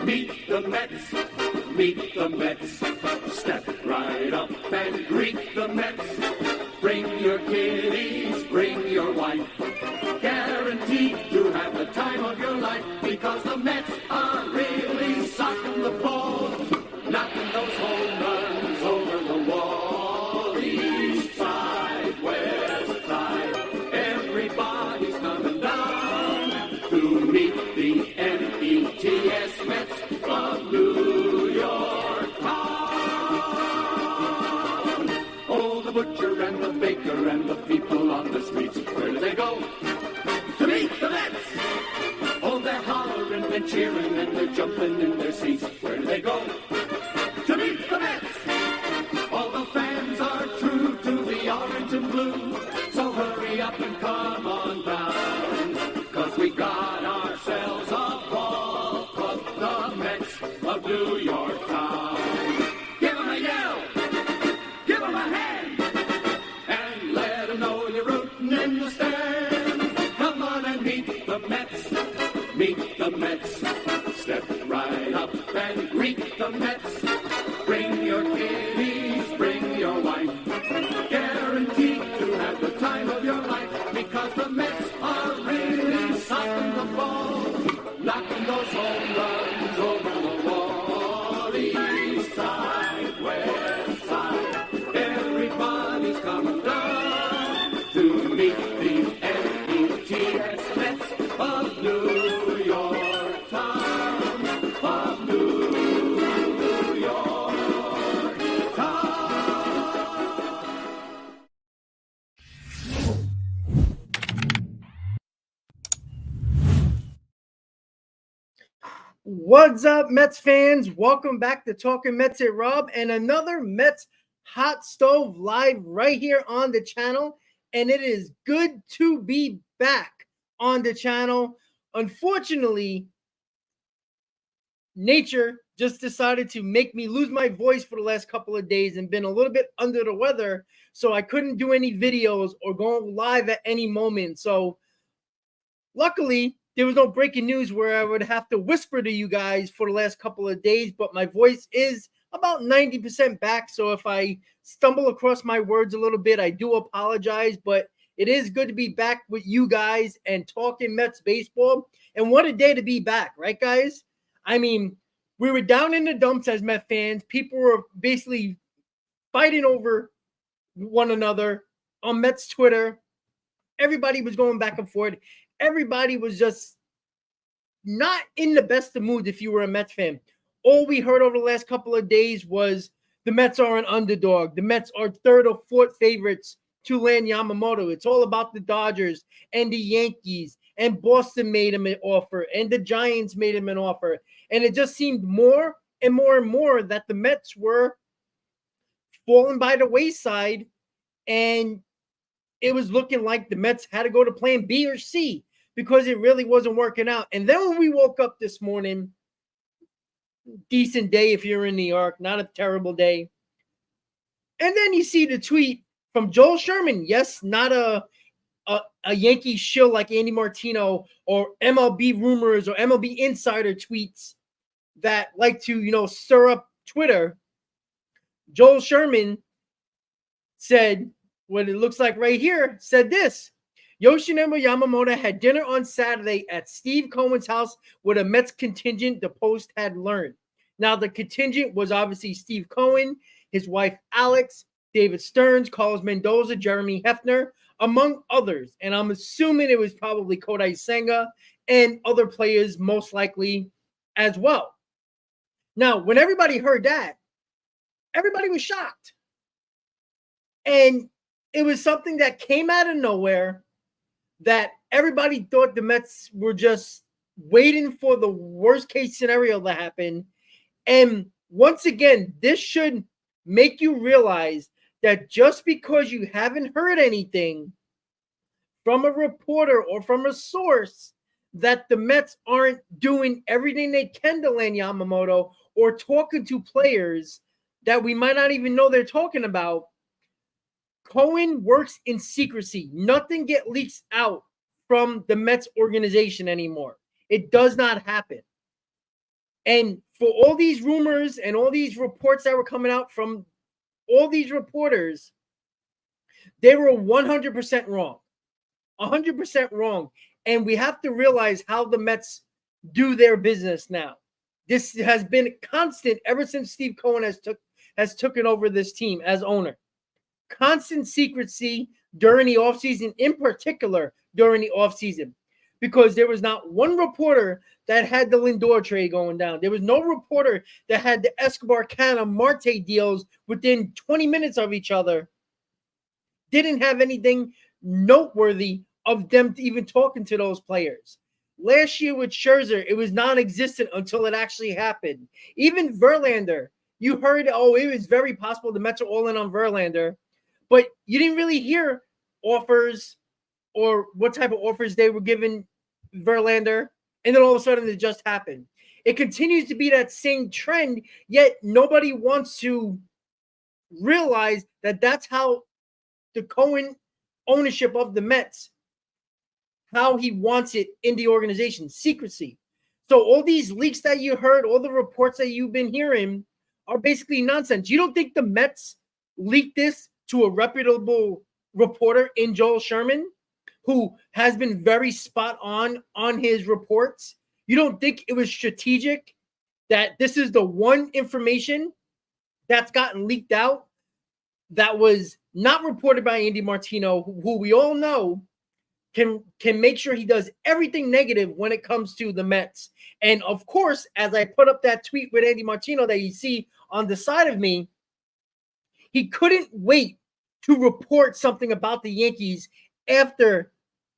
Meet the Mets, meet the Mets. Step right up and greet the Mets. Bring your kiddies, bring your wife. Guaranteed to have the time of your life, because the Mets are really socking the ball, knocking those home runs over the wall. East side, west side, everybody's coming down to meet the METS Mets of New York town. Oh, the butcher and the baker and the people on the streets, where do they go? To meet the Mets! Oh, they're hollering and cheering and they're jumping in their seats. Where do they go? To meet the Mets! All the fans are true to the orange and blue, so hurry up and come on down, 'cause we got ourselves a ball club, the Mets of New York town. Give 'em a yell! Give 'em a hand! And let 'em know you're rooting in the stand. Come on and meet the Mets. Meet the Mets. Step right up and greet the Mets. Bring your kiddies, bring your wife. Guaranteed to have the time of your life, because the Mets are really socking the ball, knocking those home runs over the wall. East side, west side, everybody's coming down to meet the METS Mets of New York town, of New York town. What's up, Mets fans? Welcome back to Talking Mets at Rob and another Mets Hot Stove live right here on the channel. And it is good to be back on the channel. Unfortunately, nature just decided to make me lose my voice for the last couple of days and been a little bit under the weather, so I couldn't do any videos or go live at any moment. So luckily, there was no breaking news where I would have to whisper to you guys for the last couple of days, but my voice is about 90% back. So if I stumble across my words a little bit, I do apologize, but it is good to be back with you guys and talking Mets baseball. And what a day to be back, right, guys? I mean, we were down in the dumps as Met fans. People were basically fighting over one another on Mets Twitter. Everybody was going back and forth. Everybody was just not in the best of moods if you were a Mets fan. All we heard over the last couple of days was the Mets are an underdog. The Mets are third or fourth favorites to land Yamamoto. It's all about the Dodgers and the Yankees, and Boston made him an offer, and the Giants made him an offer. And it just seemed more and more and more that the Mets were falling by the wayside, and it was looking like the Mets had to go to plan B or C because it really wasn't working out. And then when we woke up this morning, decent day if you're in New York, not a terrible day. And then you see the tweet from Joel Sherman. Yes, not a Yankee shill like Andy Martino or MLB rumors or MLB insider tweets that like to, stir up Twitter. Joel Sherman said, what it looks like right here, said this: Yoshinobu Yamamoto had dinner on Saturday at Steve Cohen's house with a Mets contingent, the Post had learned. Now, the contingent was obviously Steve Cohen, his wife Alex, David Stearns, Carlos Mendoza, Jeremy Hefner, among others. And I'm assuming it was probably Kodai Senga and other players most likely as well. Now, when everybody heard that, everybody was shocked. And it was something that came out of nowhere that everybody thought the Mets were just waiting for the worst case scenario to happen. And once again, this should make you realize that just because you haven't heard anything from a reporter or from a source, that the Mets aren't doing everything they can to land Yamamoto or talking to players that we might not even know they're talking about. Cohen works in secrecy. Nothing gets leaked out from the Mets organization anymore. It does not happen. And for all these rumors and all these reports that were coming out from all these reporters, they were 100% wrong. 100% wrong. And we have to realize how the Mets do their business now. This has been constant ever since Steve Cohen has taken over this team as owner. Constant secrecy during the offseason, in particular during the offseason, because there was not one reporter that had the Lindor trade going down. There was no reporter that had the Escobar, Canna, Marte deals within 20 minutes of each other. Didn't have anything noteworthy of them even talking to those players. Last year with Scherzer, it was non-existent until it actually happened. Even Verlander, you heard, oh, it was very possible the Mets are all in on Verlander, but you didn't really hear offers or what type of offers they were giving Verlander, and then all of a sudden it just happened. It continues to be that same trend, yet nobody wants to realize that that's how the Cohen ownership of the Mets, how he wants it in the organization, secrecy. So all these leaks that you heard, all the reports that you've been hearing are basically nonsense. You don't think the Mets leaked this to a reputable reporter in Joel Sherman, who has been very spot on his reports? You don't think it was strategic that this is the one information that's gotten leaked out that was not reported by Andy Martino, who we all know can make sure he does everything negative when it comes to the Mets? And of course, as I put up that tweet with Andy Martino that you see on the side of me, he couldn't wait to report something about the Yankees after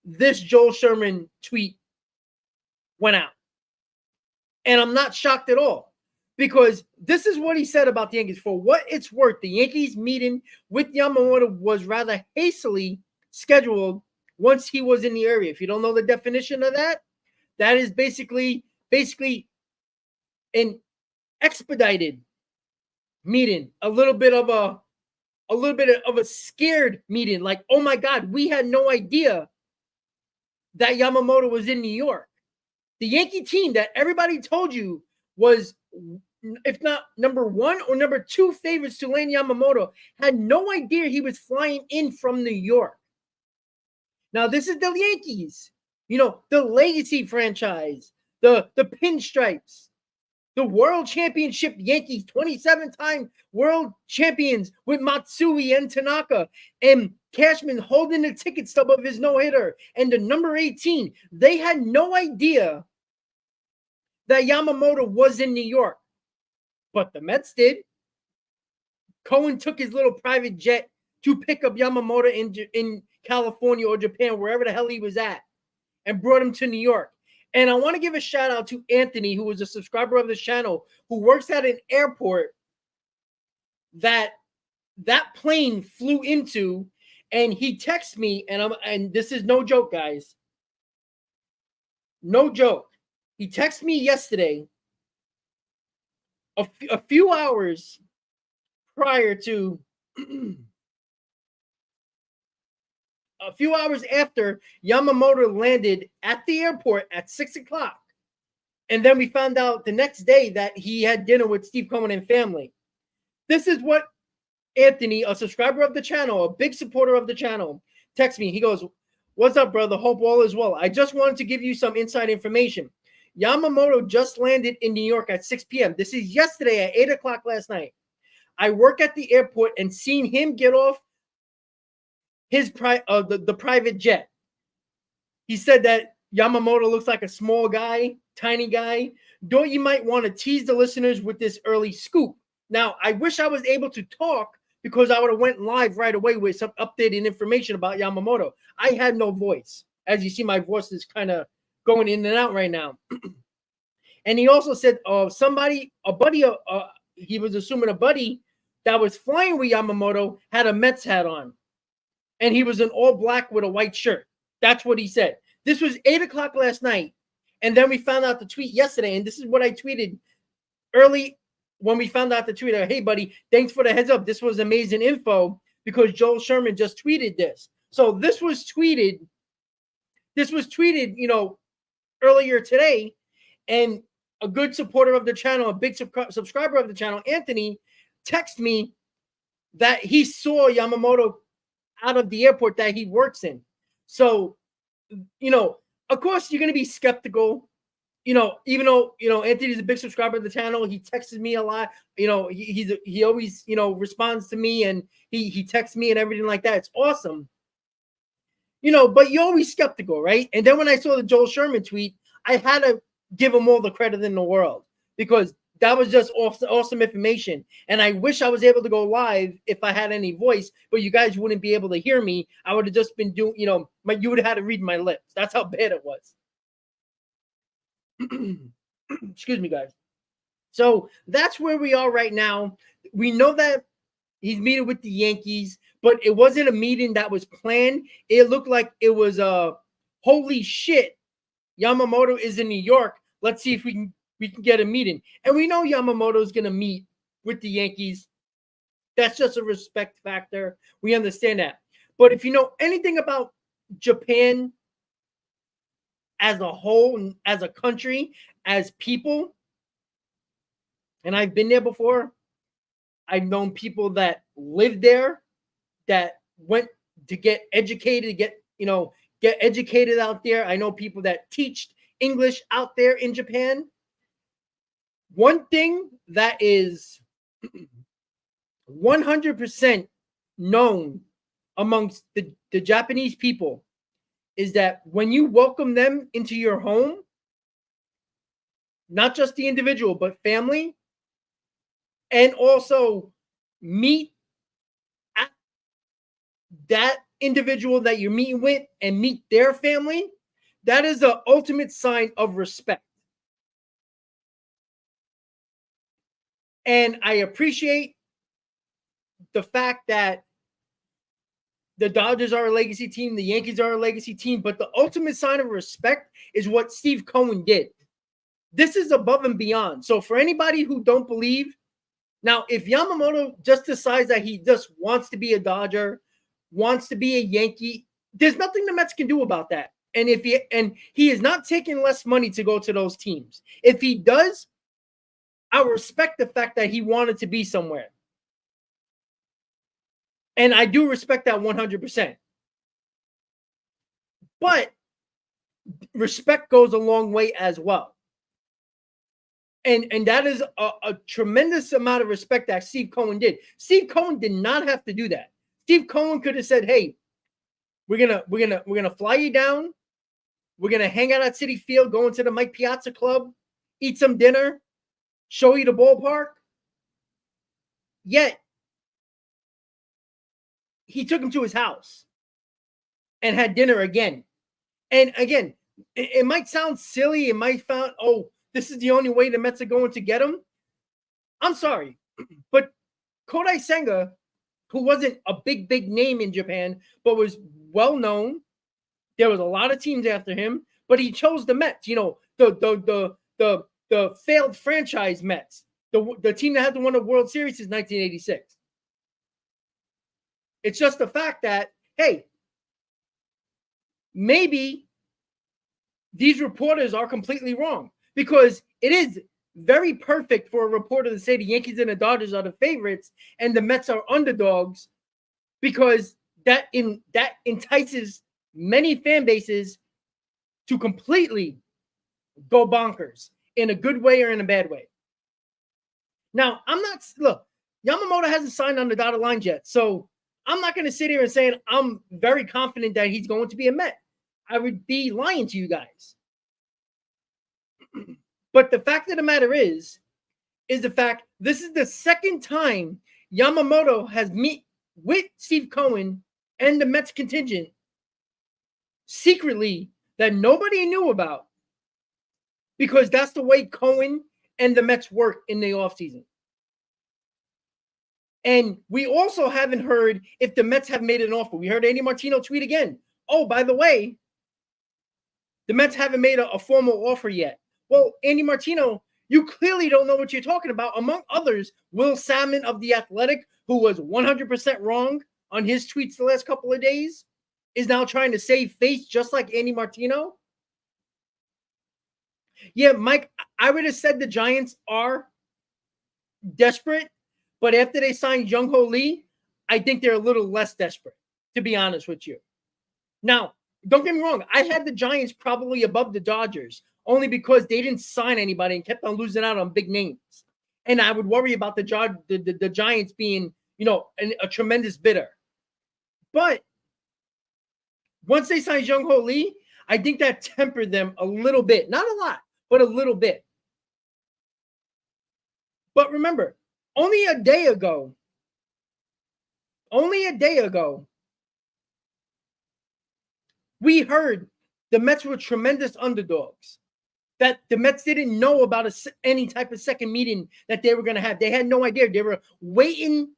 this Joel Sherman tweet went out. And I'm not shocked at all, because this is what he said about the Yankees. For what it's worth, the Yankees meeting with Yamamoto was rather hastily scheduled once he was in the area. If you don't know the definition of that, that is basically an expedited meeting, a little bit of a scared meeting. Like, oh my God, we had no idea that Yamamoto was in New York. The Yankee team that everybody told you was, if not number one or number two favorites to land Yamamoto, had no idea he was flying in from New York. Now, this is the Yankees, the legacy franchise, the pinstripes, the world championship Yankees, 27-time world champions with Matsui and Tanaka, and Cashman holding the ticket stub of his no-hitter, and the number 18. They had no idea that Yamamoto was in New York, but the Mets did. Cohen took his little private jet to pick up Yamamoto in California or Japan, wherever the hell he was at, and brought him to New York. And I want to give a shout out to Anthony, who was a subscriber of this channel, who works at an airport that plane flew into, and he texted me, and this is no joke, guys. No joke. He texted me yesterday, a few hours prior to a few hours after Yamamoto landed at the airport at 6 o'clock. And then we found out the next day that he had dinner with Steve Cohen and family. This is what Anthony, a subscriber of the channel, a big supporter of the channel, texts me. He goes, "What's up, brother? Hope all is well. I just wanted to give you some inside information. Yamamoto just landed in New York at 6 p.m. This is yesterday at 8 o'clock last night. I work at the airport and seen him get off his the private jet. He said that Yamamoto looks like a small guy, tiny guy. Don't you might want to tease the listeners with this early scoop. Now, I wish I was able to talk, because I would have went live right away with some updated information about Yamamoto. I had no voice. As you see, my voice is kind of going in and out right now." And he also said a buddy, he was assuming a buddy that was flying with Yamamoto had a Mets hat on. And he was in all black with a white shirt. That's what he said. This was 8 o'clock last night. And then we found out the tweet yesterday. And this is what I tweeted early when we found out the tweet. Hey, buddy, thanks for the heads up. This was amazing info, because Joel Sherman just tweeted this. So this was tweeted, earlier today. And a good supporter of the channel, a big subscriber of the channel, Anthony, texted me that he saw Yamamoto out of the airport that he works in. So, of course, you're going to be skeptical. Even though, Anthony's a big subscriber of the channel, he texts me a lot. He always, responds to me, and he texts me and everything like that. It's awesome. But you're always skeptical, right? And then when I saw the Joel Sherman tweet, I had to give him all the credit in the world, because that was just awesome information. And I wish I was able to go live if I had any voice, but you guys wouldn't be able to hear me. I would have just been doing, you would have had to read my lips. That's how bad it was. Excuse me, guys. So that's where we are right now. We know that he's meeting with the Yankees, but it wasn't a meeting that was planned. It looked like it was holy shit, Yamamoto is in New York. Let's see if we can get a meeting. And we know Yamamoto is going to meet with the Yankees. That's just a respect factor. We understand that. But if you know anything about Japan as a whole, as a country, as people, and I've been there before, I've known people that lived there, that went to get educated, get educated out there. I know people that teach English out there in Japan. One thing that is 100% known amongst the Japanese people is that when you welcome them into your home, not just the individual, but family, and also meet that individual that you're meeting with and meet their family, that is the ultimate sign of respect. And I appreciate the fact that the Dodgers are a legacy team, the Yankees are a legacy team, but the ultimate sign of respect is what Steve Cohen did. This is above and beyond. So for anybody who don't believe, now if Yamamoto just decides that he just wants to be a Dodger, wants to be a Yankee, there's nothing the Mets can do about that. And he is not taking less money to go to those teams. If he does, I respect the fact that he wanted to be somewhere. And I do respect that 100%. But respect goes a long way as well. And that is a tremendous amount of respect that Steve Cohen did. Steve Cohen did not have to do that. Steve Cohen could have said, "Hey, we're gonna fly you down. We're gonna hang out at Citi Field, go into the Mike Piazza Club, eat some dinner, show you the ballpark." Yet he took him to his house and had dinner again. And again, it might sound silly. It might sound, oh, this is the only way the Mets are going to get him. I'm sorry, but Kodai Senga, who wasn't a big name in Japan, but was well known, there was a lot of teams after him, but he chose the Mets. The failed franchise Mets, the team that hasn't won a World Series since 1986. It's just the fact that, hey, maybe these reporters are completely wrong, because it is very perfect for a reporter to say the Yankees and the Dodgers are the favorites and the Mets are underdogs, because that entices many fan bases to completely go bonkers in a good way or in a bad way. Now, Yamamoto hasn't signed on the dotted line yet, so I'm not going to sit here and say I'm very confident that he's going to be a Met. I would be lying to you guys. But the fact of the matter is the fact this is the second time Yamamoto has met with Steve Cohen and the Mets contingent secretly that nobody knew about, because that's the way Cohen and the Mets work in the offseason. And we also haven't heard if the Mets have made an offer. We heard Andy Martino tweet again. Oh, by the way, the Mets haven't made a formal offer yet. Well, Andy Martino, you clearly don't know what you're talking about. Among others, Will Salmon of The Athletic, who was 100% wrong on his tweets the last couple of days, is now trying to save face just like Andy Martino. Yeah, Mike, I would have said the Giants are desperate, but after they signed Jung-Ho Lee, I think they're a little less desperate, to be honest with you. Now, don't get me wrong. I had the Giants probably above the Dodgers only because they didn't sign anybody and kept on losing out on big names. And I would worry about the Giants being, a tremendous bidder. But once they signed Jung-Ho Lee, I think that tempered them a little bit. Not a lot, but a little bit. But remember, only a day ago, we heard the Mets were tremendous underdogs, that the Mets didn't know about any type of second meeting that they were going to have. They had no idea. They were waiting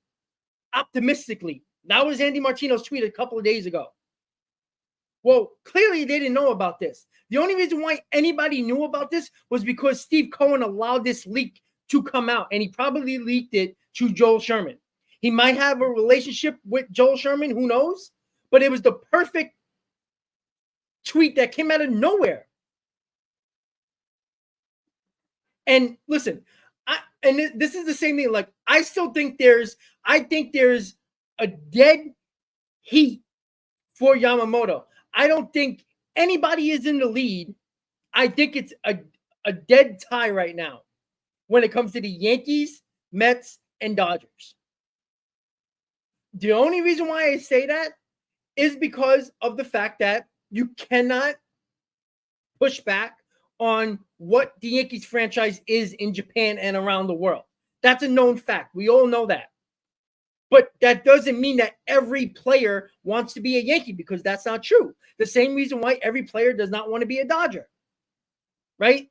optimistically. That was Andy Martino's tweet a couple of days ago. Well, clearly they didn't know about this. The only reason why anybody knew about this was because Steve Cohen allowed this leak to come out, and he probably leaked it to Joel Sherman. He might have a relationship with Joel Sherman, who knows? But it was the perfect tweet that came out of nowhere. And listen, this is the same thing. Like, I think there's a dead heat for Yamamoto. I don't think anybody is in the lead. I think it's a dead tie right now when it comes to the Yankees, Mets, and Dodgers. The only reason why I say that is because of the fact that you cannot push back on what the Yankees franchise is in Japan and around the world. That's a known fact. We all know that. But that doesn't mean that every player wants to be a Yankee, because that's not true. The same reason why every player does not want to be a Dodger, right?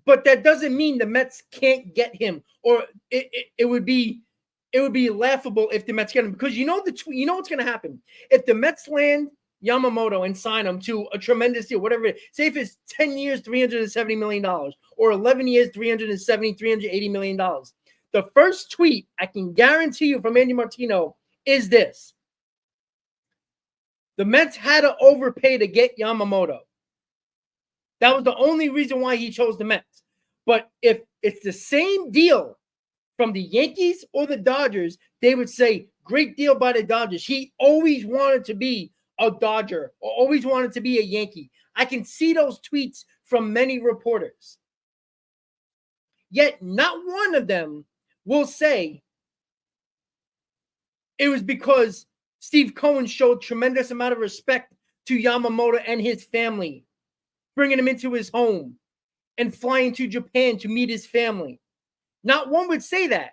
But that doesn't mean the Mets can't get him, or it would be laughable if the Mets get him, because you know what's going to happen if the Mets land Yamamoto and sign him to a tremendous deal, whatever it is. Say if it's 10 years, $370 million, or 11 years, $380 million. The first tweet I can guarantee you from Andy Martino is this: the Mets had to overpay to get Yamamoto. That was the only reason why he chose the Mets. But if it's the same deal from the Yankees or the Dodgers, they would say, great deal by the Dodgers. He always wanted to be a Dodger, or always wanted to be a Yankee. I can see those tweets from many reporters. Yet not one of them will say it was because Steve Cohen showed tremendous amount of respect to Yamamoto and his family, bringing him into his home and flying to Japan to meet his family. Not one would say that.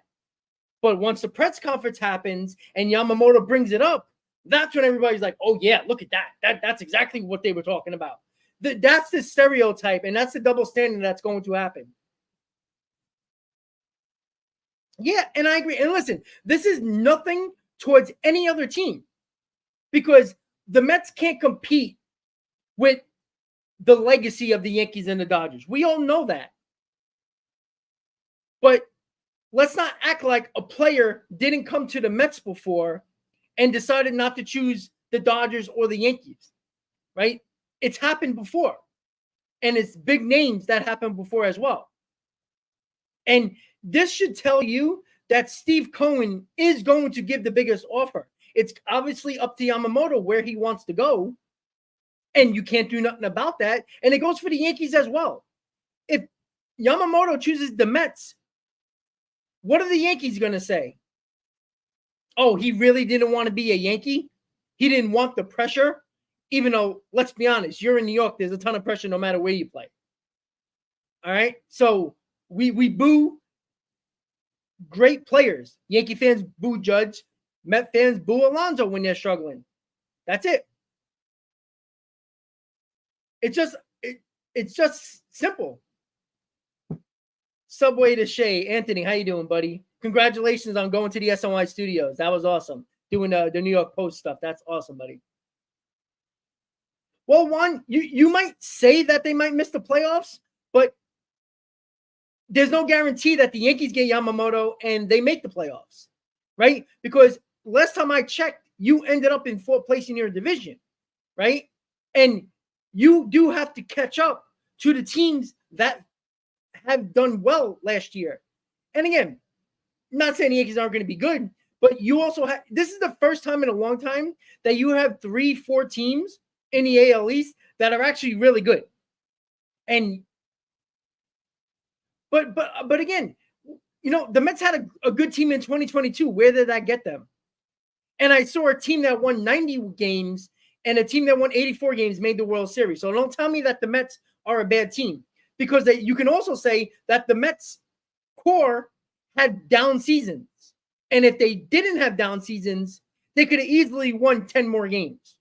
But once the press conference happens and Yamamoto brings it up, that's when everybody's like, oh yeah, look at that. That's exactly what they were talking about. That's the stereotype, and that's the double standard that's going to happen. Yeah, and I agree. And listen, this is nothing towards any other team, because the Mets can't compete with the legacy of the Yankees and the Dodgers. We all know that. But let's not act like a player didn't come to the Mets before and decided not to choose the Dodgers or the Yankees, right? It's happened before. And it's big names that happened before as well. And this should tell you that Steve Cohen is going to give the biggest offer. It's obviously up to Yamamoto where he wants to go, and you can't do nothing about that. And it goes for the Yankees as well. If Yamamoto chooses the Mets, what are the Yankees going to say? Oh, he really didn't want to be a Yankee? He didn't want the pressure? Even though, let's be honest, you're in New York, there's a ton of pressure no matter where you play. All right? So we boo great players. Yankee fans boo Judge. Met fans boo Alonso when they're struggling. That's it. It's just simple. Subway to Shay. Anthony, how you doing, buddy? Congratulations on going to the SNY studios. That was awesome. Doing the New York Post stuff. That's awesome, buddy. Well, Juan, you might say that they might miss the playoffs, but there's no guarantee that the Yankees get Yamamoto and they make the playoffs, right? Because last time I checked, you ended up in fourth place in your division, right? And you do have to catch up to the teams that have done well last year. And again, not saying the Yankees aren't going to be good, but you also have, this is the first time in a long time that you have 3-4 teams in the AL East that are actually really good. And but again, you know, the Mets had a good team in 2022. Where did that get them? And I saw a team that won 90 games and a team that won 84 games made the World Series. So don't tell me that the Mets are a bad team, because you can also say that the Mets core had down seasons. And if they didn't have down seasons, they could have easily won 10 more games.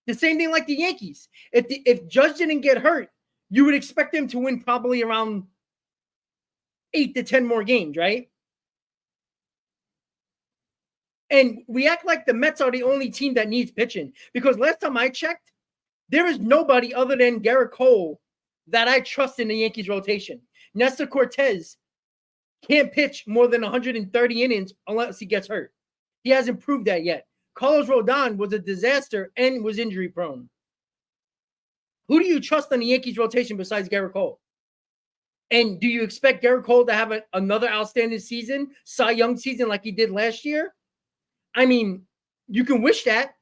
The same thing like the Yankees. If Judge didn't get hurt, you would expect them to win probably around 8 to 10 more games, right? And we act like the Mets are the only team that needs pitching, because last time I checked, there is nobody other than Garrett Cole that I trust in the Yankees rotation. Nestor Cortez can't pitch more than 130 innings unless he gets hurt. He hasn't proved that yet. Carlos Rodon was a disaster and was injury prone. Who do you trust on the Yankees rotation besides Garrett Cole? And do you expect Garrett Cole to have another outstanding season, Cy Young season like he did last year? I mean, you can wish that.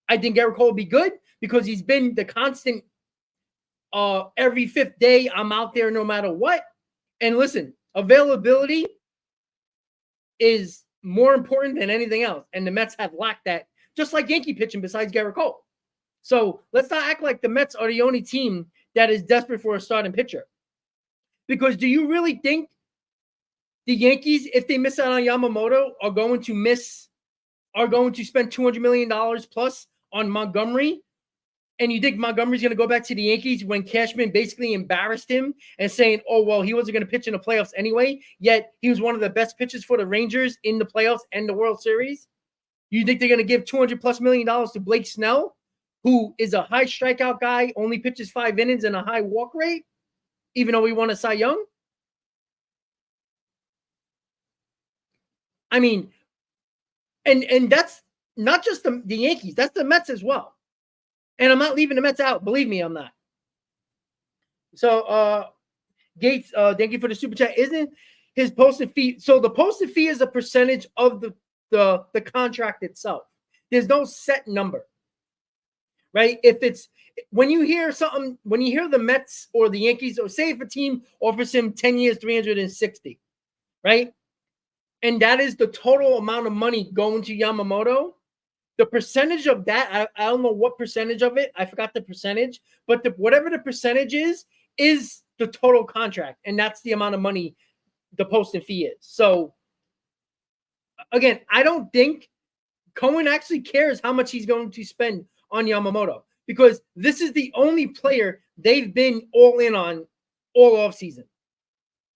I think Garrett Cole will be good because he's been the constant every fifth day I'm out there no matter what. And listen, availability is more important than anything else. And the Mets have lacked that, just like Yankee pitching besides Garrett Cole. So let's not act like the Mets are the only team that is desperate for a starting pitcher. Because do you really think the Yankees, if they miss out on Yamamoto, are going to spend $200 million plus on Montgomery? And you think Montgomery's going to go back to the Yankees when Cashman basically embarrassed him and saying, oh, well, he wasn't going to pitch in the playoffs anyway, yet he was one of the best pitchers for the Rangers in the playoffs and the World Series? You think they're going to give $200+ million to Blake Snell, who is a high strikeout guy, only pitches 5 innings and a high walk rate, even though he won a Cy Young? I mean, and that's not just the Yankees, that's the Mets as well. And I'm not leaving the Mets out. Believe me, I'm not. So, Gates, thank you for the super chat. Isn't his posted fee? So the posted fee is a percentage of the contract itself. There's no set number, right? If it's when you hear something, when you hear the Mets or the Yankees, or say if a team offers him 10 years, 360, right? And that is the total amount of money going to Yamamoto. The percentage of that, I don't know what percentage of it. I forgot the percentage, but whatever the percentage is the total contract. And that's the amount of money the posting fee is. So, again, I don't think Cohen actually cares how much he's going to spend on Yamamoto, because this is the only player they've been all in on all offseason.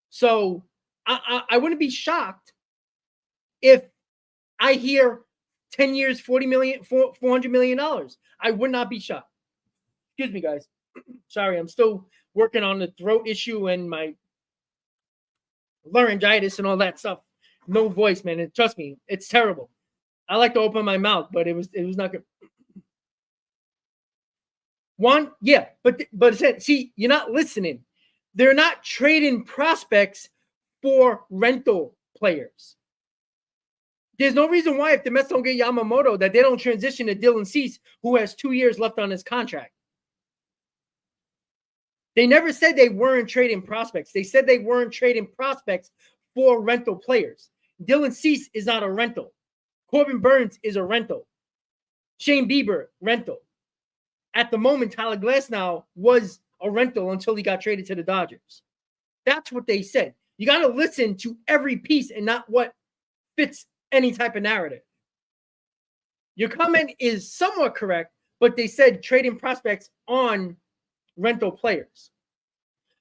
So, I wouldn't be shocked if I hear 10 years, $400 million. I would not be shocked. Excuse me, guys. Sorry, I'm still working on the throat issue and my laryngitis and all that stuff. No voice, man. And trust me, it's terrible. I like to open my mouth, but it was not good. One, yeah, but see, you're not listening. They're not trading prospects for rental players. There's no reason why, if the Mets don't get Yamamoto, that they don't transition to Dylan Cease, who has 2 years left on his contract. They never said they weren't trading prospects. They said they weren't trading prospects for rental players. Dylan Cease is not a rental. Corbin Burns is a rental. Shane Bieber, rental. At the moment, Tyler Glasnow was a rental until he got traded to the Dodgers. That's what they said. You got to listen to every piece and not what fits any type of narrative. Your comment is somewhat correct, but they said trading prospects on rental players.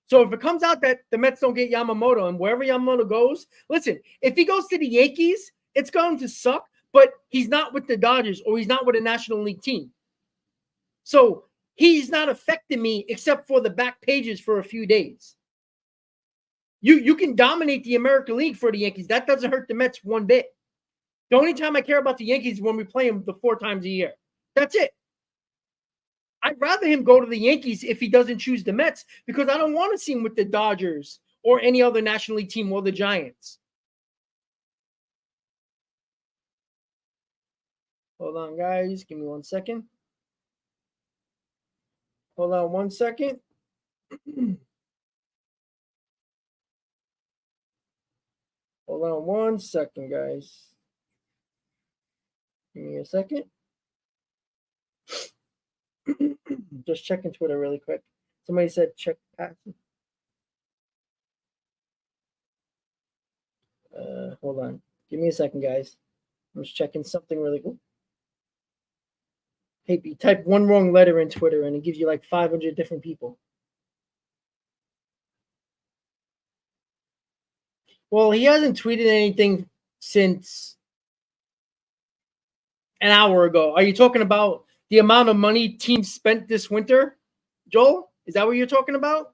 So if it comes out that the Mets don't get Yamamoto, and wherever Yamamoto goes, listen, if he goes to the Yankees, it's going to suck, but he's not with the Dodgers or he's not with a National League team. So he's not affecting me except for the back pages for a few days. You can dominate the American League for the Yankees. That doesn't hurt the Mets one bit. The only time I care about the Yankees is when we play them the 4 times a year. That's it. I'd rather him go to the Yankees if he doesn't choose the Mets, because I don't want to see him with the Dodgers or any other National League team or the Giants. Hold on, guys. Give me 1 second. Hold on 1 second. Hold on 1 second, guys. Give me a second. Just checking Twitter really quick. Somebody said check passing. Hold on. Give me a second, guys. I'm just checking something really cool. Hey, you type one wrong letter in Twitter and it gives you like 500 different people. Well, he hasn't tweeted anything since an hour ago. Are you talking about the amount of money teams spent this winter, Joel? Is that what you're talking about?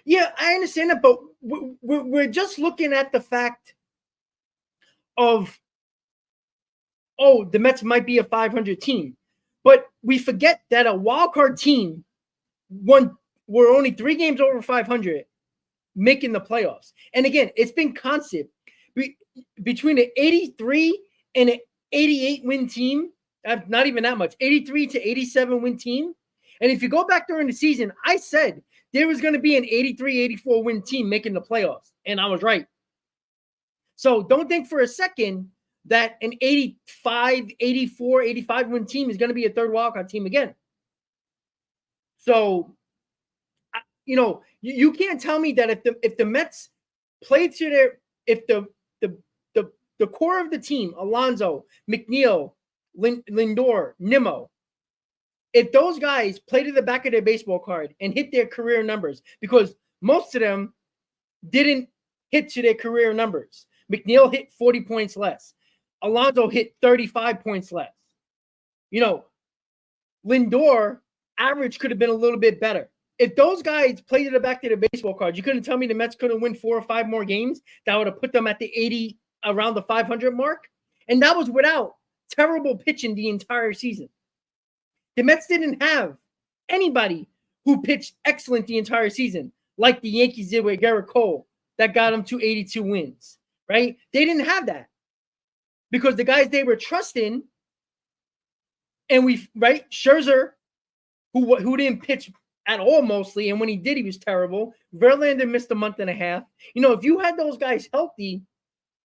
Yeah, I understand that, but we're just looking at the fact of, oh, the Mets might be a 500 team. But we forget that a wild card team were only 3 games over 500 making the playoffs. And again, it's been constant. Between an 83 and an 88 win team, not even that much, 83 to 87 win team. And if you go back during the season, I said there was going to be an 83, 84 win team making the playoffs. And I was right. So don't think for a second that an 85, 84, 85 win team is going to be a third wildcard team again. So, you know, you can't tell me that if the Mets played to their, if the core of the team, Alonso, McNeil, Lindor, Nimmo, if those guys play to the back of their baseball card and hit their career numbers, because most of them didn't hit to their career numbers. McNeil hit 40 points less. Alonso hit 35 points less. You know, Lindor average could have been a little bit better. If those guys played to the back of their baseball cards, you couldn't tell me the Mets couldn't win 4 or 5 more games that would have put them at the 80, around the 500 mark. And that was without terrible pitching the entire season. The Mets didn't have anybody who pitched excellent the entire season, like the Yankees did with Garrett Cole, that got them to 82 wins, right? They didn't have that because the guys they were trusting, and right, Scherzer, who didn't pitch at all mostly, and when he did, he was terrible. Verlander missed a month and a half. You know, if you had those guys healthy,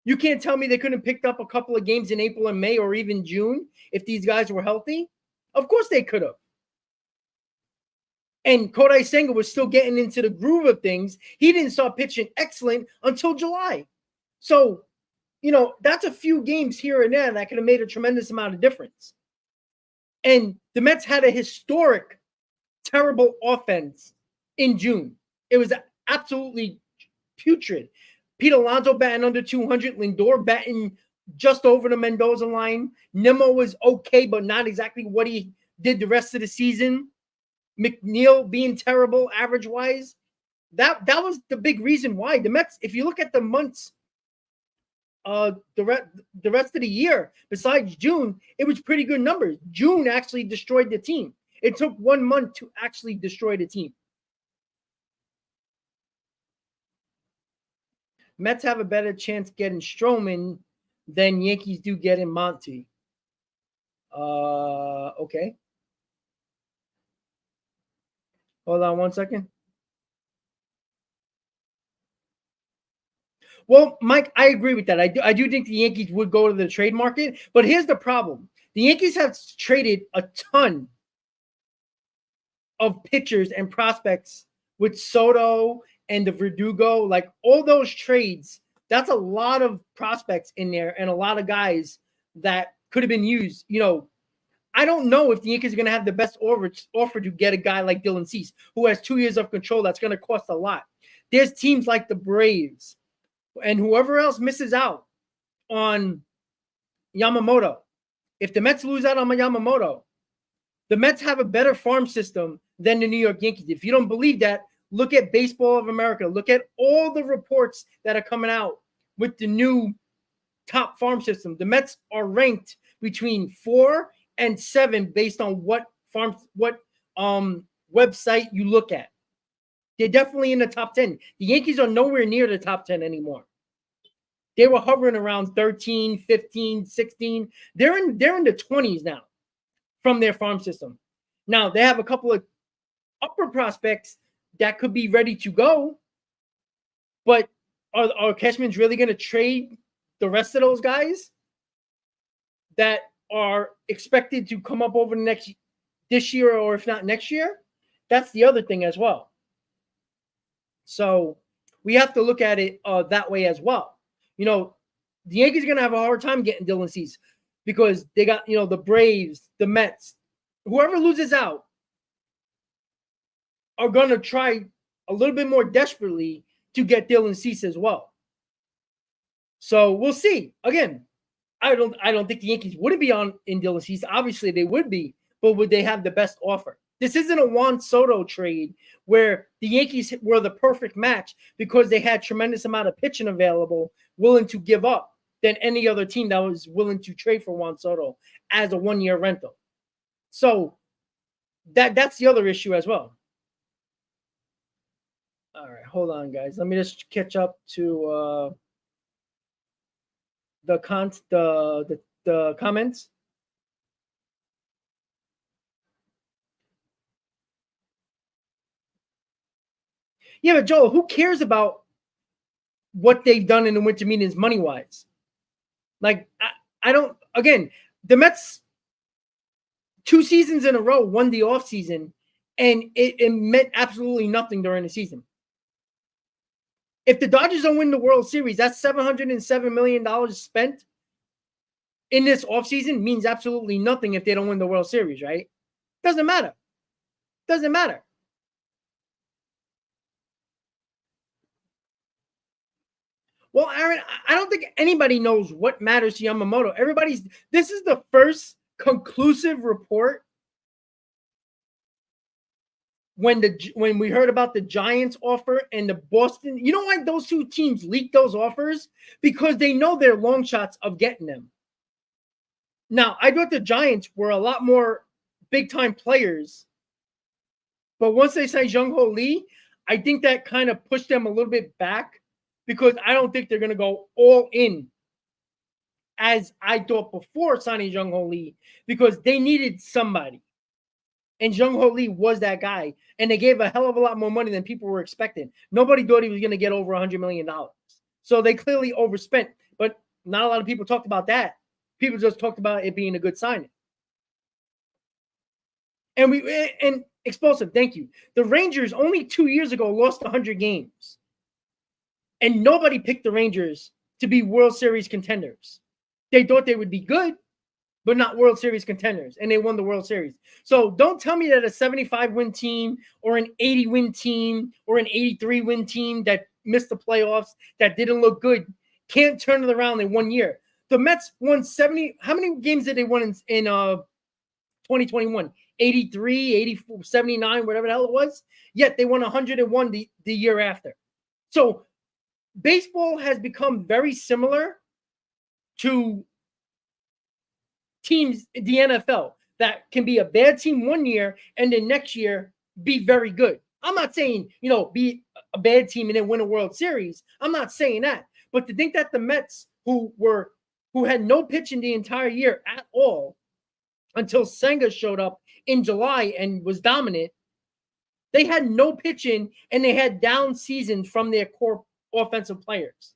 you can't tell me they couldn't have picked up a couple of games in April and May or even June if these guys were healthy. Of course they could have. And Kodai Senga was still getting into the groove of things. He didn't start pitching excellent until July. So, you know, that's a few games here and there that could have made a tremendous amount of difference. And the Mets had a historic, terrible offense in June. It was absolutely putrid. Pete Alonso batting under 200. Lindor batting just over the Mendoza line. Nimmo was okay, but not exactly what he did the rest of the season. McNeil being terrible average-wise. That was the big reason why the Mets, if you look at the months, the rest of the year, besides June, it was pretty good numbers. June actually destroyed the team. It took 1 month to actually destroy the team. Mets have a better chance getting Stroman than Yankees do getting Monty. Okay. Hold on 1 second. Well, Mike, I agree with that. I do think the Yankees would go to the trade market, but here's the problem. The Yankees have traded a ton of pitchers and prospects with Soto and the Verdugo, like all those trades. That's a lot of prospects in there and a lot of guys that could have been used. You know, I don't know if the Yankees are going to have the best offer to get a guy like Dylan Cease, who has 2 years of control. That's going to cost a lot. There's teams like the Braves and whoever else misses out on Yamamoto. If the Mets lose out on Yamamoto, the Mets have a better farm system than the New York Yankees. If you don't believe that, look at Baseball of America. Look at all the reports that are coming out with the new top farm system. The Mets are ranked between 4 and 7 based on what website you look at. They're definitely in the top 10. The Yankees are nowhere near the top 10 anymore. They were hovering around 13, 15, 16. They're in the 20s now from their farm system. Now, they have a couple of upper prospects that could be ready to go, but are Cashman's really going to trade the rest of those guys that are expected to come up over this year, or if not next year? That's the other thing as well. So we have to look at it that way as well. You know, the Yankees are going to have a hard time getting Dylan Cease because they got, you know, the Braves, the Mets, whoever loses out are going to try a little bit more desperately to get Dylan Cease as well. So we'll see. Again, I don't think the Yankees wouldn't be in Dylan Cease. Obviously, they would be, but would they have the best offer? This isn't a Juan Soto trade where the Yankees were the perfect match because they had tremendous amount of pitching available, willing to give up than any other team that was willing to trade for Juan Soto as a one-year rental. So that's the other issue as well. All right, hold on, guys. Let me just catch up to the comments. Yeah, but Joel, who cares about what they've done in the winter meetings money-wise? Like, I don't. Again, the Mets 2 seasons in a row won the offseason, and it meant absolutely nothing during the season. If the Dodgers don't win the World Series, that's $707 million spent in this offseason means absolutely nothing if they don't win the World Series, right? Doesn't matter. Doesn't matter. Well, Aaron, I don't think anybody knows what matters to Yamamoto. This is the first conclusive report when we heard about the Giants offer and the Boston. You know why those two teams leaked those offers? Because they know they're long shots of getting them. Now, I thought the Giants were a lot more big-time players, but once they signed Jung-Ho Lee, I think that kind of pushed them a little bit back because I don't think they're going to go all in as I thought before signing Jung-Ho Lee because they needed somebody. And Jung-Ho Lee was that guy, and they gave a hell of a lot more money than people were expecting. Nobody thought he was going to get over $100 million. So they clearly overspent, but not a lot of people talked about that. People just talked about it being a good signing. And explosive, thank you. The Rangers only 2 years ago lost 100 games. And nobody picked the Rangers to be World Series contenders. They thought they would be good, but not World Series contenders. And they won the World Series. So don't tell me that a 75-win team or an 80-win team or an 83-win team that missed the playoffs, that didn't look good, can't turn it around in 1 year. The Mets won 70. How many games did they win in 2021? 83, 84, 79, whatever the hell it was. Yet they won 101 the year after. So baseball has become very similar to teams in the NFL that can be a bad team 1 year and then next year be very good. I'm not saying, be a bad team and then win a World Series. I'm not saying that. But to think that the Mets, who had no pitching the entire year at all until Senga showed up in July and was dominant, they had no pitching and they had down seasons from their core offensive players.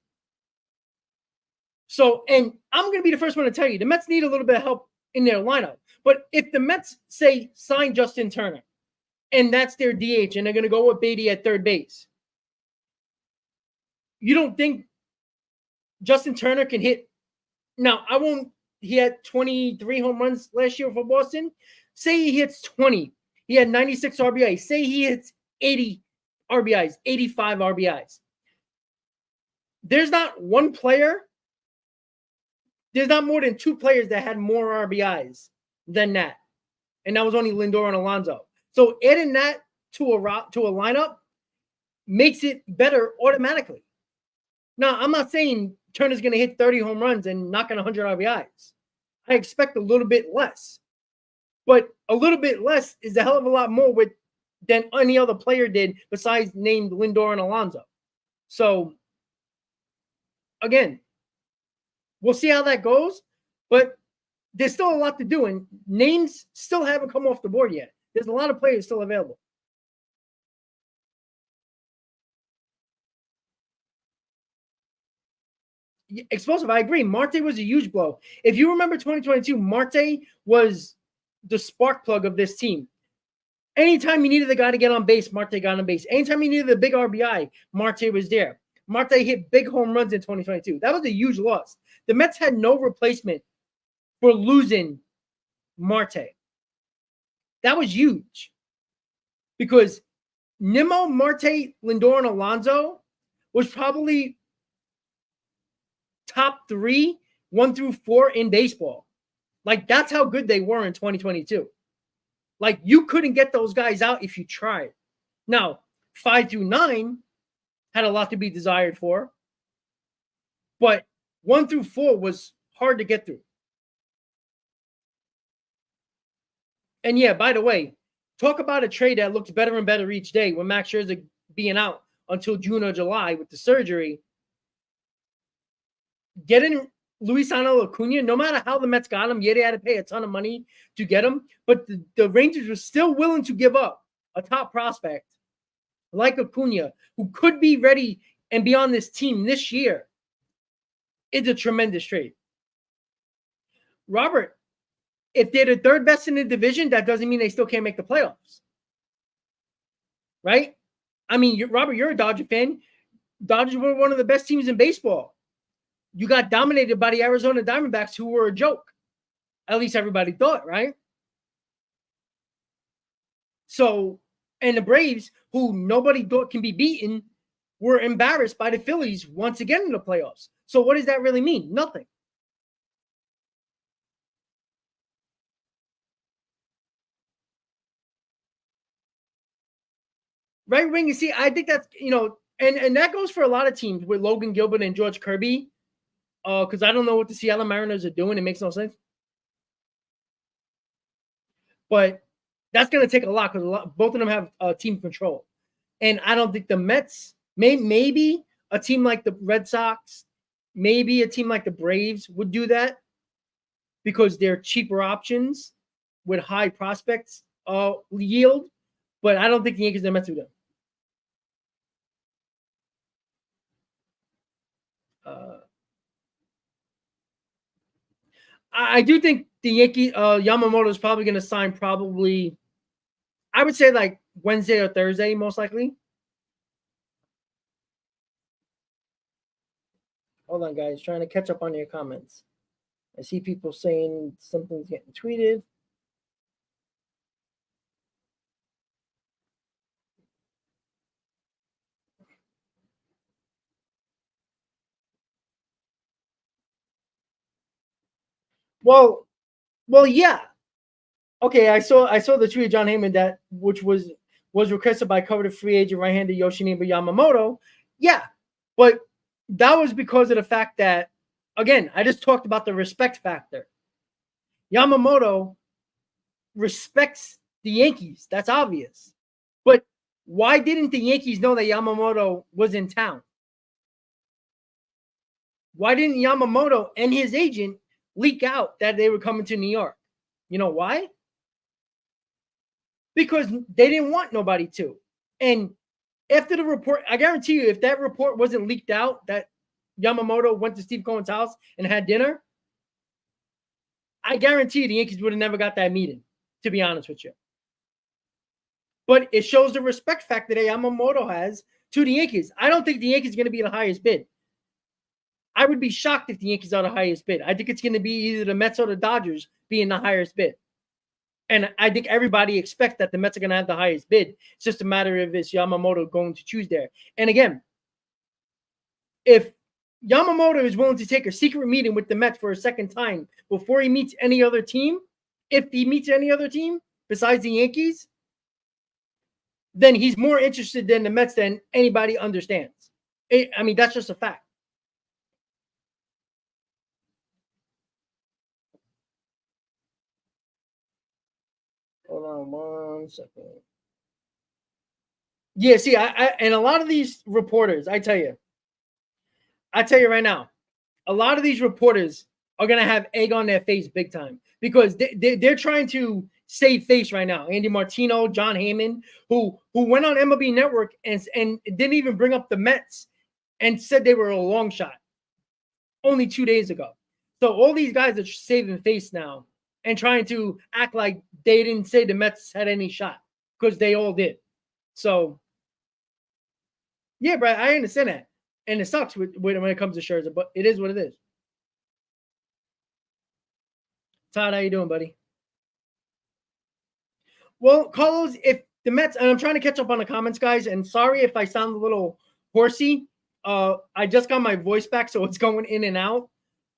So, and I'm going to be the first one to tell you, the Mets need a little bit of help in their lineup. But if the Mets say sign Justin Turner and that's their DH and they're going to go with Beatty at third base, you don't think Justin Turner can hit? Now, he had 23 home runs last year for Boston. Say he hits 20. He had 96 RBIs. Say he hits 80 RBIs, 85 RBIs. There's not one player. There's not more than 2 players that had more RBIs than that. And that was only Lindor and Alonso. So adding that to a lineup makes it better automatically. Now, I'm not saying Turner's going to hit 30 home runs and knock on 100 RBIs. I expect a little bit less. But a little bit less is a hell of a lot more than any other player did besides named Lindor and Alonso. So, again, we'll see how that goes. But there's still a lot to do, and names still haven't come off the board yet. There's a lot of players still available. Explosive, I agree. Marte was a huge blow. If you remember 2022, Marte was the spark plug of this team. Anytime you needed the guy to get on base, Marte got on base. Anytime you needed a big RBI, Marte was there. Marte hit big home runs in 2022. That was a huge loss. The Mets had no replacement for losing Marte. That was huge. Because Nimmo, Marte, Lindor, and Alonso was probably top 3, 1 through 4 in baseball. Like, that's how good they were in 2022. Like, you couldn't get those guys out if you tried. Now, 5 through 9 had a lot to be desired for, but 1 through 4 was hard to get through. And yeah, by the way, talk about a trade that looks better and better each day with Max Scherzer being out until June or July with the surgery. Getting Luisano Acuna, no matter how the Mets got him, yeah, they had to pay a ton of money to get him, but the Rangers were still willing to give up a top prospect like Acuna, who could be ready and be on this team this year. It's a tremendous trade. Robert, if they're the third best in the division, that doesn't mean they still can't make the playoffs. Right? I mean, Robert, you're a Dodger fan. Dodgers were one of the best teams in baseball. You got dominated by the Arizona Diamondbacks, who were a joke. At least everybody thought, right? So, and the Braves, who nobody thought can be beaten, were embarrassed by the Phillies once again in the playoffs. So what does that really mean? Nothing. Right wing, you see, I think that's, and that goes for a lot of teams with Logan Gilbert and George Kirby. Because I don't know what the Seattle Mariners are doing. It makes no sense. But that's going to take a lot because both of them have team control. And I don't think the Mets, maybe a team like the Red Sox, maybe a team like the Braves would do that because they're cheaper options with high prospects yield. But I don't think the Yankees and the Mets would do that. I do think the Yankee Yamamoto is probably going to sign I would say like Wednesday or Thursday, most likely. Hold on, guys. Trying to catch up on your comments. I see people saying something's getting tweeted. Well, yeah. Okay, I saw the tweet of John Heyman which was requested by coveted free agent right-hander Yoshinobu Yamamoto. Yeah, but that was because of the fact that, again, I just talked about the respect factor. Yamamoto respects the Yankees. That's obvious. But why didn't the Yankees know that Yamamoto was in town? Why didn't Yamamoto and his agent leak out that they were coming to New York? You know why? Because they didn't want nobody to. And after the report, I guarantee you, if that report wasn't leaked out that Yamamoto went to Steve Cohen's house and had dinner, I guarantee you the Yankees would have never got that meeting, to be honest with you. But it shows the respect factor that Yamamoto has to the Yankees. I don't think the Yankees are going to be the highest bid. I would be shocked if the Yankees are the highest bid. I think it's going to be either the Mets or the Dodgers being the highest bid. And I think everybody expects that the Mets are going to have the highest bid. It's just a matter of is Yamamoto going to choose there. And again, if Yamamoto is willing to take a secret meeting with the Mets for a second time before he meets any other team, if he meets any other team besides the Yankees, then he's more interested in the Mets than anybody understands. I mean, that's just a fact. on 1 second. Yeah, see, I and a lot of these reporters, I tell you right now, a lot of these reporters are gonna have egg on their face big time because they're trying to save face right now. Andy Martino, John Heyman, who went on MLB Network and didn't even bring up the Mets and said they were a long shot only 2 days ago. So all these guys are saving face now and trying to act like they didn't say the Mets had any shot because they all did. So yeah, bro, I understand that. And it sucks when it comes to Scherzer, but it is what it is. Todd, how you doing, buddy? Well, Carlos, if the Mets, and I'm trying to catch up on the comments, guys, and sorry if I sound a little horsey. I just got my voice back, so it's going in and out.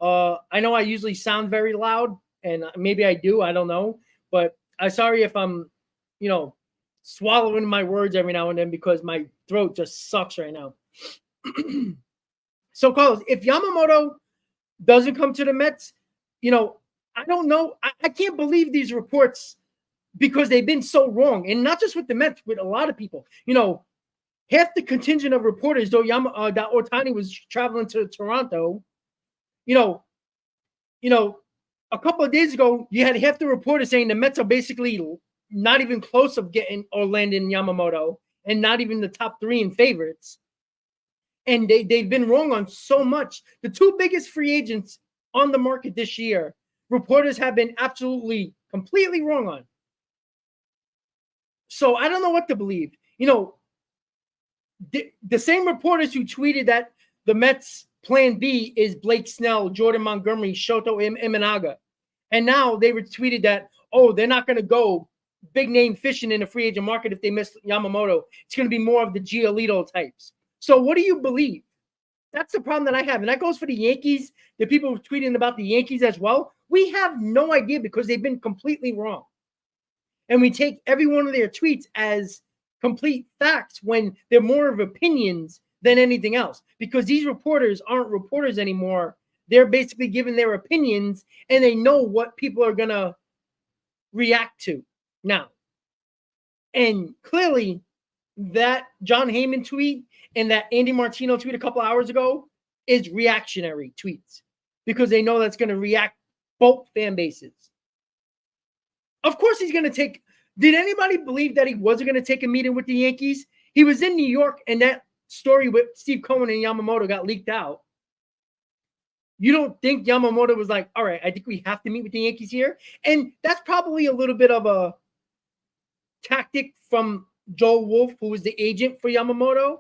I know I usually sound very loud, and maybe I do, I don't know. But I'm sorry if I'm, swallowing my words every now and then because my throat just sucks right now. So, Carlos, if Yamamoto doesn't come to the Mets, I don't know. I can't believe these reports because they've been so wrong. And not just with the Mets, with a lot of people. Half the contingent of reporters, though that Ohtani was traveling to Toronto, a couple of days ago, you had half the reporters saying the Mets are basically not even close of getting or landing Yamamoto and not even the top 3 in favorites. And they've been wrong on so much. The 2 biggest free agents on the market this year, reporters have been absolutely, completely wrong on. So I don't know what to believe. The same reporters who tweeted that the Mets' plan B is Blake Snell, Jordan Montgomery, Shoto Imanaga. And now they retweeted that, they're not going to go big name fishing in the free agent market if they miss Yamamoto. It's going to be more of the Giolito types. So what do you believe? That's the problem that I have. And that goes for the Yankees, the people tweeting about the Yankees as well. We have no idea because they've been completely wrong. And we take every one of their tweets as complete facts when they're more of opinions than anything else. Because these reporters aren't reporters anymore. They're basically giving their opinions and they know what people are going to react to now. And clearly that John Heyman tweet and that Andy Martino tweet a couple hours ago is reactionary tweets because they know that's going to react both fan bases. Of course he's going to take. Did anybody believe that he wasn't going to take a meeting with the Yankees? He was in New York and that story with Steve Cohen and Yamamoto got leaked out. You don't think Yamamoto was like, all right, I think we have to meet with the Yankees here? And that's probably a little bit of a tactic from Joel Wolf, who was the agent for Yamamoto,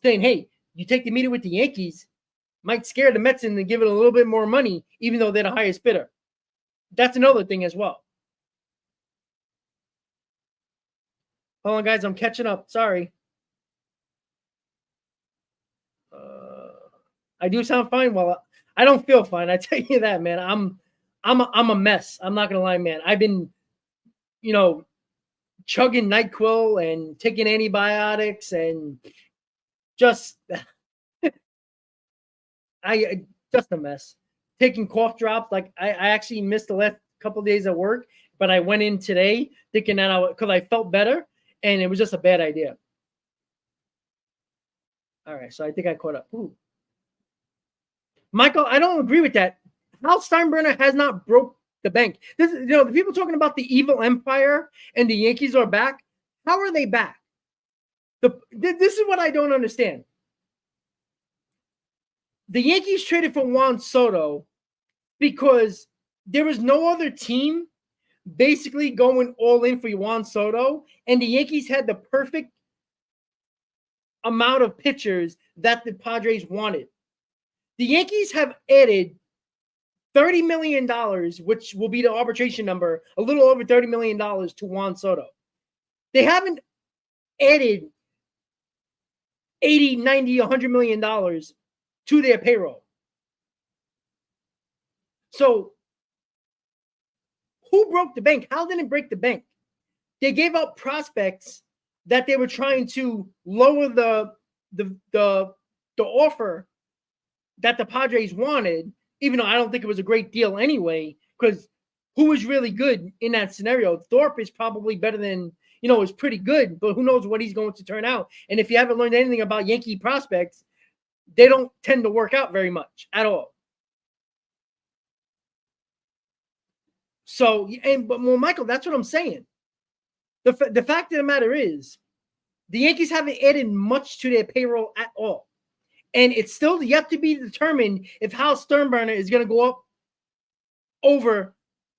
saying, hey, you take the meeting with the Yankees, might scare the Mets into give it a little bit more money, even though they're the highest bidder. That's another thing as well. Hold on, guys, I'm catching up. Sorry. I do sound fine. Well, I don't feel fine. I tell you that, man. I'm a mess. I'm not gonna lie, man. I've been, chugging NyQuil and taking antibiotics and just just a mess. Taking cough drops. Like I actually missed the last couple of days at work, but I went in today thinking that because I felt better, and it was just a bad idea. All right, so I think I caught up. Ooh. Michael, I don't agree with that. Hal Steinbrenner has not broke the bank. This is, the people talking about the evil empire and the Yankees are back. How are they back? This is what I don't understand. The Yankees traded for Juan Soto because there was no other team basically going all in for Juan Soto, and the Yankees had the perfect amount of pitchers that the Padres wanted. The Yankees have added $30 million, which will be the arbitration number, a little over $30 million to Juan Soto. They haven't added $80, $90, $100 million to their payroll. So who broke the bank? How did it break the bank? They gave up prospects that they were trying to lower the offer that the Padres wanted, even though I don't think it was a great deal anyway, because who is really good in that scenario. Thorpe is probably better than, is pretty good, but who knows what he's going to turn out. And if you haven't learned anything about Yankee prospects, they don't tend to work out very much at all. So, but Michael, that's what I'm saying. The fact of the matter is, the Yankees haven't added much to their payroll at all. And it's still yet to be determined if Hal Sternberner is going to go up over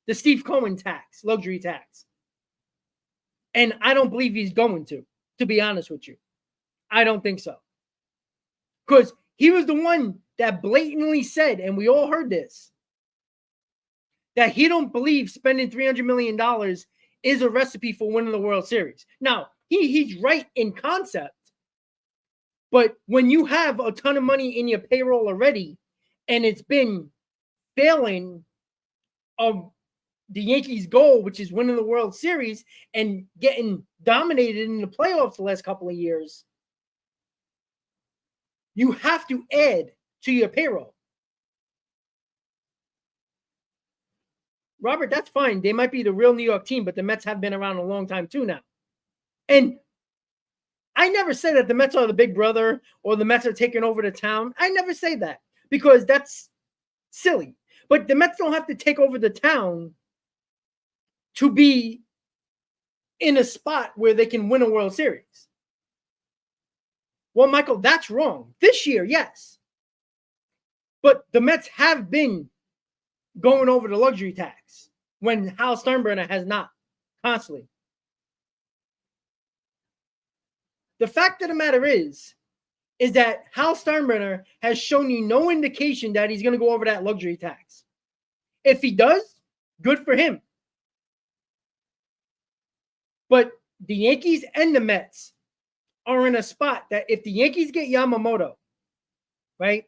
the Steve Cohen tax, luxury tax. And I don't believe he's going to be honest with you. I don't think so. Because he was the one that blatantly said, and we all heard this, that he don't believe spending $300 million is a recipe for winning the World Series. Now, he's right in concept, but when you have a ton of money in your payroll already, and it's been failing of the Yankees' goal, which is winning the World Series and getting dominated in the playoffs the last couple of years, you have to add to your payroll. Robert, that's fine. They might be the real New York team, but the Mets have been around a long time too now. And I never say that the Mets are the big brother or the Mets are taking over the town. I never say that because that's silly. But the Mets don't have to take over the town to be in a spot where they can win a World Series. Well, Michael, that's wrong. This year, yes. But the Mets have been going over the luxury tax when Hal Sternberner has not constantly. The fact of the matter is that Hal Sternberner has shown you no indication that he's going to go over that luxury tax. If he does, good for him. But the Yankees and the Mets are in a spot that if the Yankees get Yamamoto, right,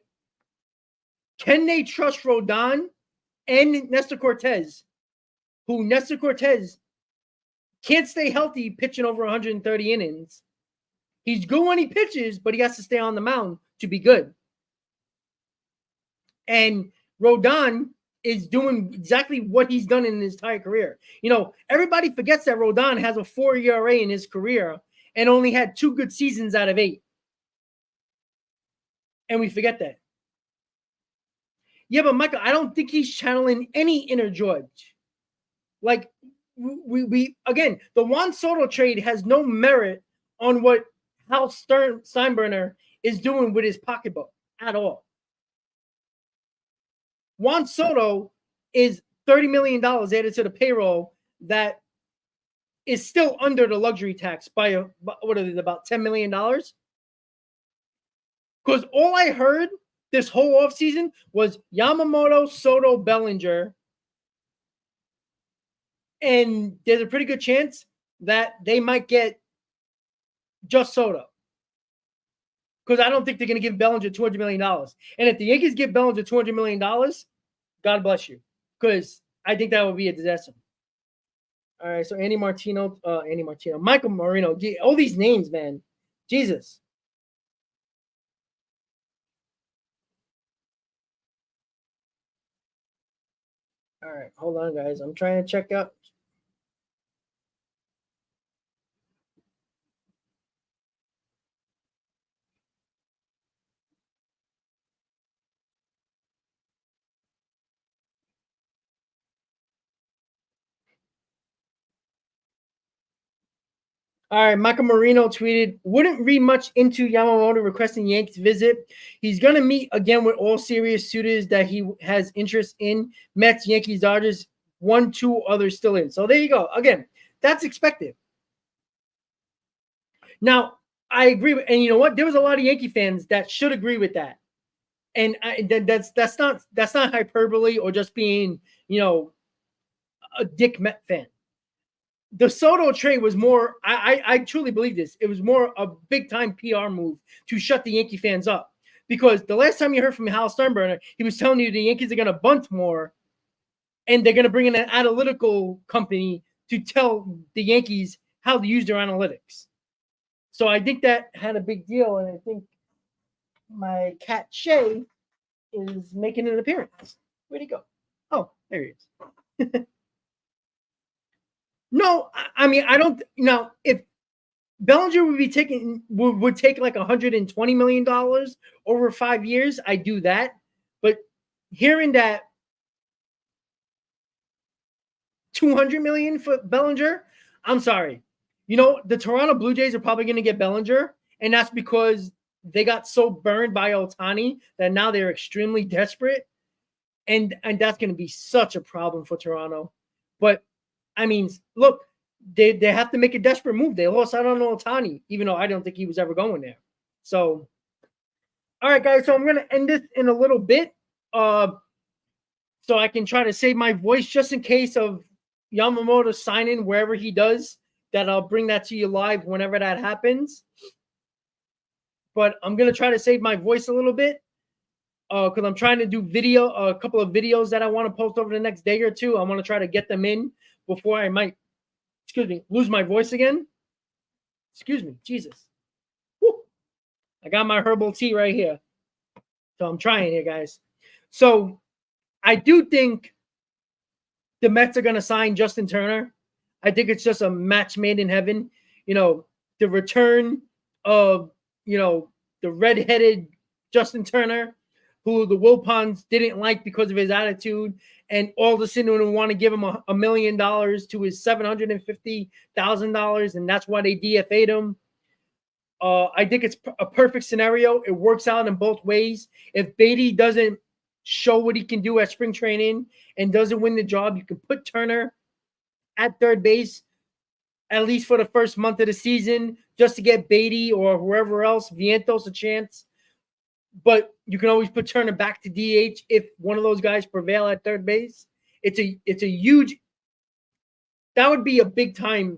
can they trust Rodon and Nestor Cortez, who Nestor Cortez can't stay healthy pitching over 130 innings. He's good when he pitches, but he has to stay on the mound to be good. And Rodon is doing exactly what he's done in his entire career. Everybody forgets that Rodon has a 4 ERA in his career and only had 2 good seasons out of 8. And we forget that. Yeah, but Michael, I don't think he's channeling any inner George. Like, we again, the Juan Soto trade has no merit on what Hal Steinbrenner is doing with his pocketbook at all. Juan Soto is $30 million added to the payroll that is still under the luxury tax by about $10 million? Because all I heard this whole offseason was Yamamoto, Soto, Bellinger, and there's a pretty good chance that they might get just Soto. Because I don't think they're going to give Bellinger $200 million. And if the Yankees give Bellinger $200 million, God bless you. Because I think that would be a disaster. All right, so Michael Marino. All these names, man. Jesus. All right, hold on, guys. I'm trying to check out. All right, Michael Marino tweeted, wouldn't read much into Yamamoto requesting Yankees visit. He's going to meet again with all serious suitors that he has interest in. Mets, Yankees, Dodgers, 1, 2 others still in. So there you go. Again, that's expected. Now, I agree with, and you know what? There was a lot of Yankee fans that should agree with that. And that's not hyperbole or just being, a dick Met fan. The Soto trade was more, I truly believe this, it was more a big-time PR move to shut the Yankee fans up. Because the last time you heard from Hal Sternberner, he was telling you the Yankees are going to bunt more, and they're going to bring in an analytical company to tell the Yankees how to use their analytics. So I think that had a big deal, and I think my cat Shay is making an appearance. Where'd he go? Oh, there he is. No, I mean, I don't. Now, if Bellinger would take like $120 million over 5 years, I do that. But hearing that 200 million for Bellinger, I'm sorry. The Toronto Blue Jays are probably going to get Bellinger, and that's because they got so burned by Ohtani that now they're extremely desperate, and that's going to be such a problem for Toronto. But I mean, look, they have to make a desperate move. They lost out on Ohtani, even though I don't think he was ever going there. So, all right, guys. So I'm going to end this in a little bit, so I can try to save my voice just in case of Yamamoto signing wherever he does. That I'll bring that to you live whenever that happens. But I'm going to try to save my voice a little bit because I'm trying to do a couple of videos that I want to post over the next day or two. I want to try to get them in before I might, lose my voice again. Excuse me, Jesus. Woo. I got my herbal tea right here. So I'm trying here, guys. So I do think the Mets are going to sign Justin Turner. I think it's just a match made in heaven. The return of, the redheaded Justin Turner, who the Wilpons didn't like because of his attitude, and all of a sudden want to give him $1 million to his $750,000, and that's why they DFA'd him. I think it's a perfect scenario. It works out in both ways. If Beatty doesn't show what he can do at spring training and doesn't win the job, you can put Turner at third base, at least for the first month of the season, just to get Beatty or whoever else, Vientos, a chance. But you can always put Turner back to DH if one of those guys prevail at third base. It's a huge, that would be a big time,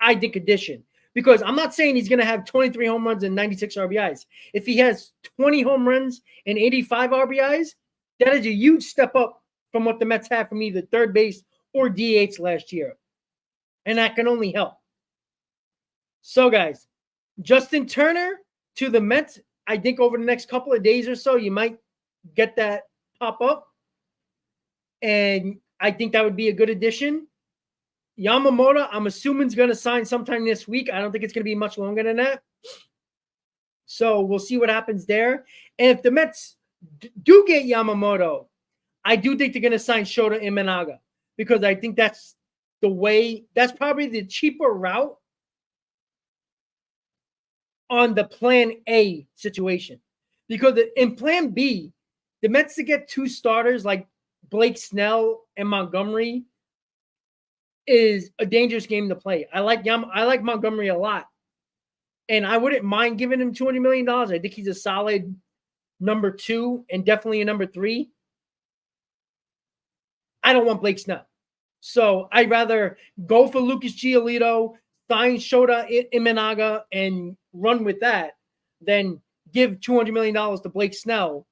I think, addition. Because I'm not saying he's going to have 23 home runs and 96 RBIs. If he has 20 home runs and 85 RBIs, that is a huge step up from what the Mets had from either third base or DH last year. And that can only help. So, guys, Justin Turner to the Mets, I think over the next couple of days or so, you might get that pop up. And I think that would be a good addition. Yamamoto, I'm assuming, is going to sign sometime this week. I don't think it's going to be much longer than that. So we'll see what happens there. And if the Mets do get Yamamoto, I do think they're going to sign Shota Imanaga, because I think that's the way, that's probably the cheaper route on the plan A situation. Because in plan B, the Mets to get two starters like Blake Snell and Montgomery is a dangerous game to play. I like Montgomery a lot, and I wouldn't mind giving him $200 million. I think he's a solid number 2 and definitely a number 3. I don't want Blake Snell, so I'd rather go for Lucas Giolito, sign Shota Imanaga, and run with that than give $200 million to Blake Snell,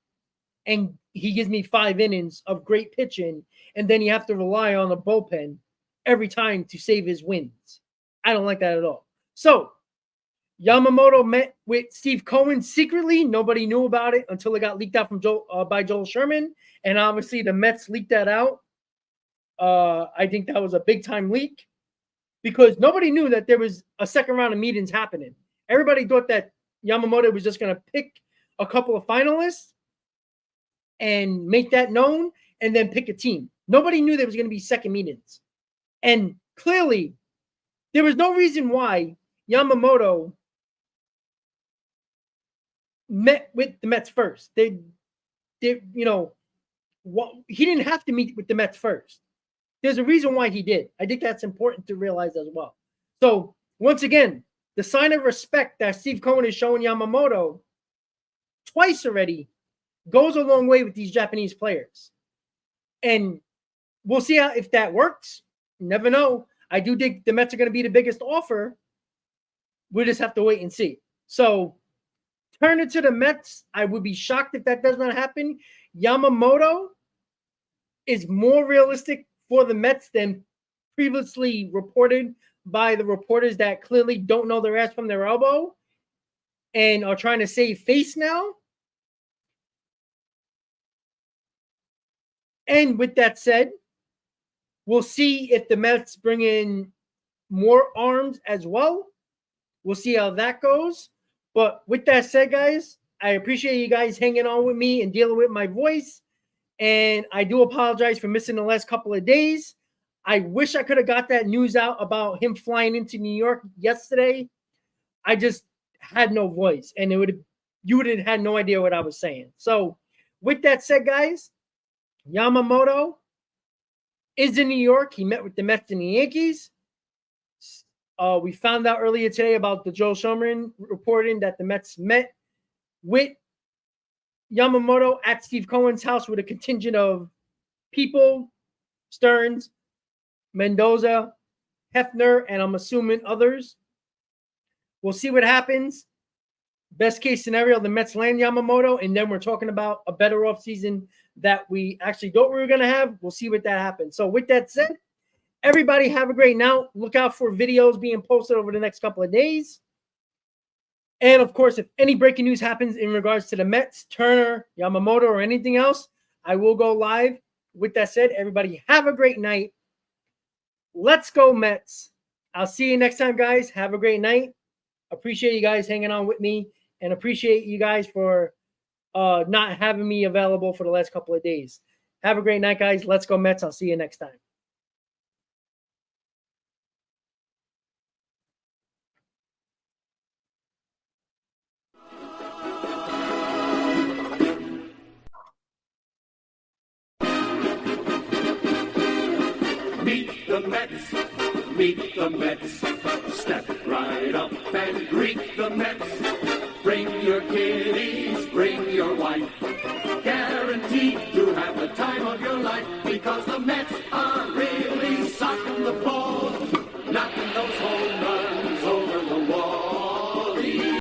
and he gives me 5 innings of great pitching, and then you have to rely on a bullpen every time to save his wins. I don't like that at all. So Yamamoto met with Steve Cohen secretly. Nobody knew about it until it got leaked out from by Joel Sherman. And obviously the Mets leaked that out. I think that was a big time leak because nobody knew that there was a second round of meetings happening. Everybody thought that Yamamoto was just going to pick a couple of finalists and make that known and then pick a team. Nobody knew there was going to be second meetings. And clearly, there was no reason why Yamamoto met with the Mets first. He didn't have to meet with the Mets first. There's a reason why he did. I think that's important to realize as well. So, once again, the sign of respect that Steve Cohen is showing Yamamoto twice already goes a long way with these Japanese players. And we'll see if that works. You never know. I do think the Mets are going to be the biggest offer. We'll just have to wait and see. So, turn it to the Mets. I would be shocked if that does not happen. Yamamoto is more realistic for the Mets than previously reported by the reporters that clearly don't know their ass from their elbow and are trying to save face now. And with that said, We'll see if the Mets bring in more arms as well. We'll see how that goes. But with that said, guys, I appreciate you guys hanging on with me and dealing with my voice. And I do apologize for missing the last couple of days. I wish I could have got that news out about him flying into New York yesterday. I just had no voice, and you would have had no idea what I was saying. So with that said, guys, Yamamoto is in New York. He met with the Mets and the Yankees. We found out earlier today about the Joel Sherman reporting that the Mets met with Yamamoto at Steve Cohen's house with a contingent of people, Stearns, Mendoza, Hefner, and I'm assuming others. We'll see what happens. Best case scenario, the Mets land Yamamoto, and then we're talking about a better offseason that we actually thought we were going to have. We'll see what that happens. So with that said, everybody have a great night. Look out for videos being posted over the next couple of days. And, of course, if any breaking news happens in regards to the Mets, Turner, Yamamoto, or anything else, I will go live. With that said, everybody have a great night. Let's go, Mets. I'll see you next time, guys. Have a great night. Appreciate you guys hanging on with me, and appreciate you guys for not having me available for the last couple of days. Have a great night, guys. Let's go, Mets. I'll see you next time. Meet the Mets, meet the Mets. Step right up and greet the Mets. Bring your kiddies, bring your wife. Guaranteed to have the time of your life because the Mets are